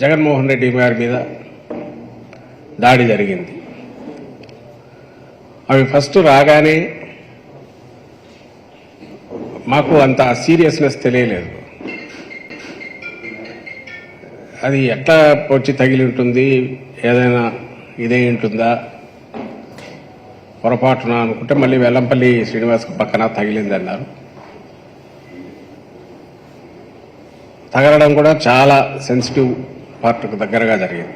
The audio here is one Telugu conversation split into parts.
జగన్మోహన్ రెడ్డి గారి మీద దాడి జరిగింది. అవి ఫస్ట్ రాగానే మాకు అంత సీరియస్నెస్ తెలియలేదు. అది ఎట్లా వచ్చి తగిలి ఉంటుంది, ఏదైనా ఇదే ఉంటుందా పొరపాటున అనుకుంటే మళ్ళీ వెల్లంపల్లి శ్రీనివాస్కు పక్కన తగిలిందన్నారు. తగలడం కూడా చాలా సెన్సిటివ్ పార్ట్కు దగ్గరగా జరిగింది.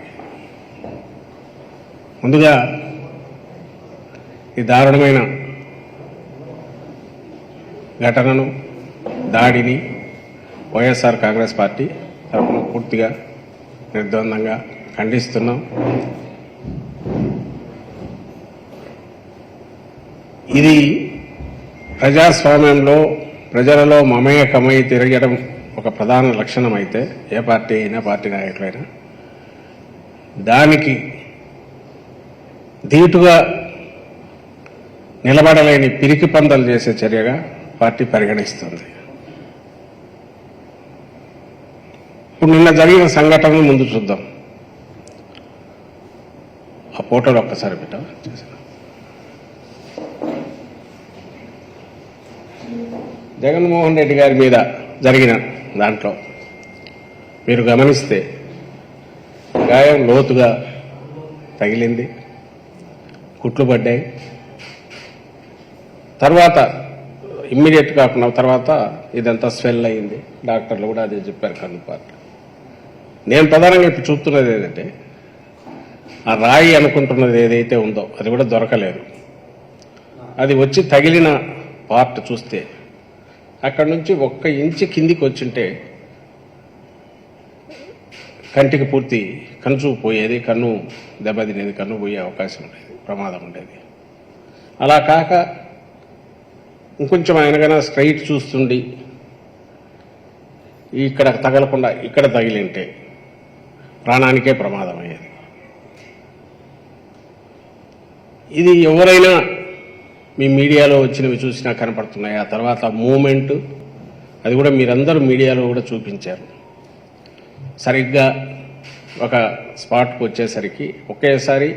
ముందుగా ఈ దారుణమైన ఘటనను, దాడిని వైఎస్ఆర్ కాంగ్రెస్ పార్టీ తరఫున పూర్తిగా నిర్ద్వందంగా ఖండిస్తున్నాం. ఇది ప్రజాస్వామ్యంలో ప్రజలలో మమేకమై తిరగడం ఒక ప్రధాన లక్షణం అయితే, ఏ పార్టీ అయినా పార్టీ నాయకులైనా దానికి ధీటుగా నిలబడలేని పిరికి పందలు చేసే చర్యగా పార్టీ పరిగణిస్తుంది. ఇప్పుడు నిన్న జరిగిన సంఘటనలు ముందు చూద్దాం. ఆ ఫోటోలు ఒక్కసారి పెట్టా. జగన్మోహన్ రెడ్డి గారి మీద జరిగిన దాంట్లో మీరు గమనిస్తే గాయం లోతుగా తగిలింది, కుట్లు పడ్డాయి. తర్వాత ఇమ్మీడియట్ కాకుండా తర్వాత ఇదంతా స్వెల్ అయింది. డాక్టర్లు కూడా అదే చెప్పారు, కన్నుపాటు. నేను ప్రధానంగా ఇప్పుడు చూస్తున్నది ఏంటంటే, ఆ రాయి అనుకుంటున్నది ఏదైతే ఉందో అది కూడా దొరకలేదు. అది వచ్చి తగిలిన పార్ట్ చూస్తే అక్కడి నుంచి 1 ఇంచు కిందికి వచ్చింటే కంటికి పూర్తి కన్ను పోయేది, కన్ను దెబ్బతినేది, కన్ను పోయే అవకాశం ఉండేది, ప్రమాదం ఉండేది. అలా కాక ఇంకొంచెం ఆయనకైనా స్ట్రైట్ చూస్తుండి ఇక్కడ తగలకుండా ఇక్కడ తగిలింటే ప్రాణానికే ప్రమాదం అయ్యేది. ఇది ఎవరైనా మీ మీడియాలో వచ్చినవి చూసినా కనపడుతున్నాయి. ఆ తర్వాత మూమెంట్ అది కూడా మీరందరూ మీడియాలో కూడా చూపించారు. సరిగ్గా ఒక స్పాట్కు వచ్చేసరికి ఒకేసారి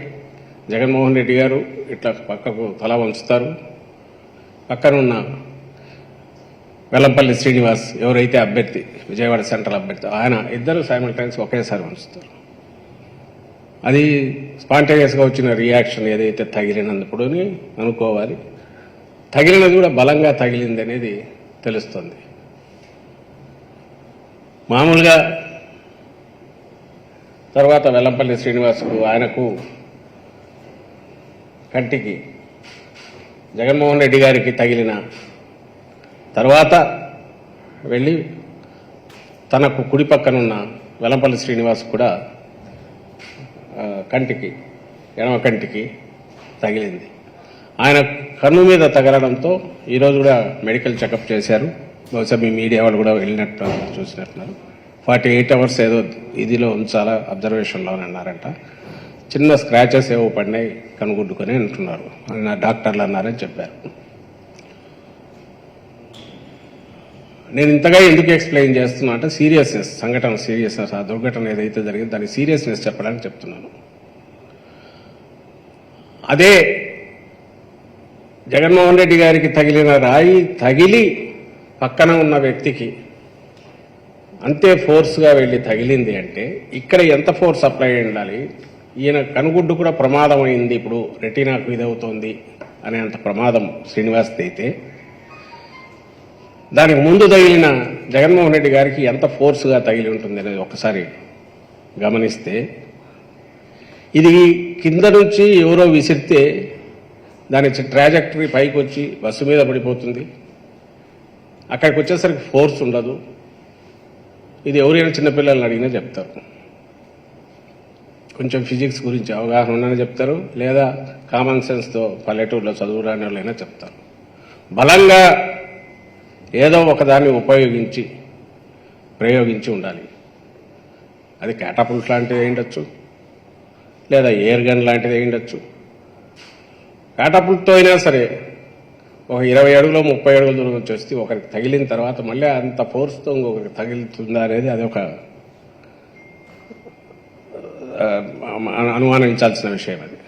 జగన్మోహన్ రెడ్డి గారు ఇట్లా పక్కకు తల వంచుతారు. పక్కనున్న వెల్లంపల్లి శ్రీనివాస్ ఎవరైతే అభ్యర్థి, విజయవాడ సెంట్రల్ అభ్యర్థి, ఆయన ఇద్దరు సైమల్టైన్స్ ఒకేసారి వంచుతారు. అది స్పాంటేనియస్గా వచ్చిన రియాక్షన్ ఏదైతే తగిలినందుకు అనుకోవాలి. తగిలినది కూడా బలంగా తగిలింది అనేది తెలుస్తుంది. మామూలుగా తర్వాత వెల్లంపల్లి శ్రీనివాస్కు ఆయనకు కంటికి జగన్మోహన్ రెడ్డి గారికి తగిలిన తర్వాత వెళ్ళి తనకు కుడి పక్కనున్న వెల్లంపల్లి శ్రీనివాస్ కూడా కంటికి, ఎడమ కంటికి తగిలింది. ఆయన కన్ను మీద తగలడంతో ఈరోజు కూడా మెడికల్ చెకప్ చేశారు. బహుశా మీ మీడియా వాళ్ళు కూడా వెళ్ళినట్టు చూసినట్టున్నారు. 48 hours ఏదో ఇదిలో ఉంచాలా, అబ్జర్వేషన్లోనే అన్నారంట. చిన్న స్క్రాచెస్ ఏవో పడినాయి కనుగొడ్డుకొని అంటున్నారు, నా డాక్టర్లు అన్నారని చెప్పారు. నేను ఇంతగా ఎందుకు ఎక్స్ప్లెయిన్ చేస్తున్నా అంటే సీరియస్నెస్, సంఘటన సీరియస్నెస్, ఆ దుర్ఘటన ఏదైతే జరిగిందో దాని సీరియస్నెస్ చెప్పడానికి చెప్తున్నాను. అదే జగన్మోహన్ రెడ్డి గారికి తగిలిన రాయి తగిలి పక్కన ఉన్న వ్యక్తికి అంతే ఫోర్స్గా వెళ్ళి తగిలింది అంటే ఇక్కడ ఎంత ఫోర్స్ అప్లై ఉండాలి. ఈయన కనుగుడ్డు కూడా ప్రమాదం అయింది, ఇప్పుడు రెటీనాకు ఇదవుతోంది అనేంత ప్రమాదం శ్రీనివాస్ అయితే దానికి ముందు తగిలిన జగన్మోహన్ రెడ్డి గారికి ఎంత ఫోర్స్గా తగిలి ఉంటుంది అనేది ఒకసారి గమనిస్తే, ఇది కింద నుంచి ఎవరో విసిరితే దాని ట్రాజెక్టరీ పైకి వచ్చి బస్సు మీద పడిపోతుంది. అక్కడికి వచ్చేసరికి ఫోర్స్ ఉండదు. ఇది ఎవరైనా చిన్నపిల్లల్ని అడిగినా చెప్తారు. కొంచెం ఫిజిక్స్ గురించి అవగాహన ఉండని చెప్తారు, లేదా కామన్ సెన్స్తో పల్లెటూరులో చదువురాని వాళ్ళైనా చెప్తారు. బలంగా ఏదో ఒకదాన్ని ప్రయోగించి ఉండాలి. అది క్యాటపుల్ట్ లాంటిది అయ్యుండొచ్చు, లేదా ఎయిర్ గన్ లాంటిది అయ్యుండొచ్చు. క్యాటపుల్ట్తో అయినా సరే ఒక 20 అడుగులో 30 అడుగుల దూరం వచ్చేస్తే ఒకరికి తగిలిన తర్వాత మళ్ళీ అంత ఫోర్స్తో ఇంకొకరికి తగిలుతుందా అనేది అది ఒక అనుమానించాల్సిన విషయం అది.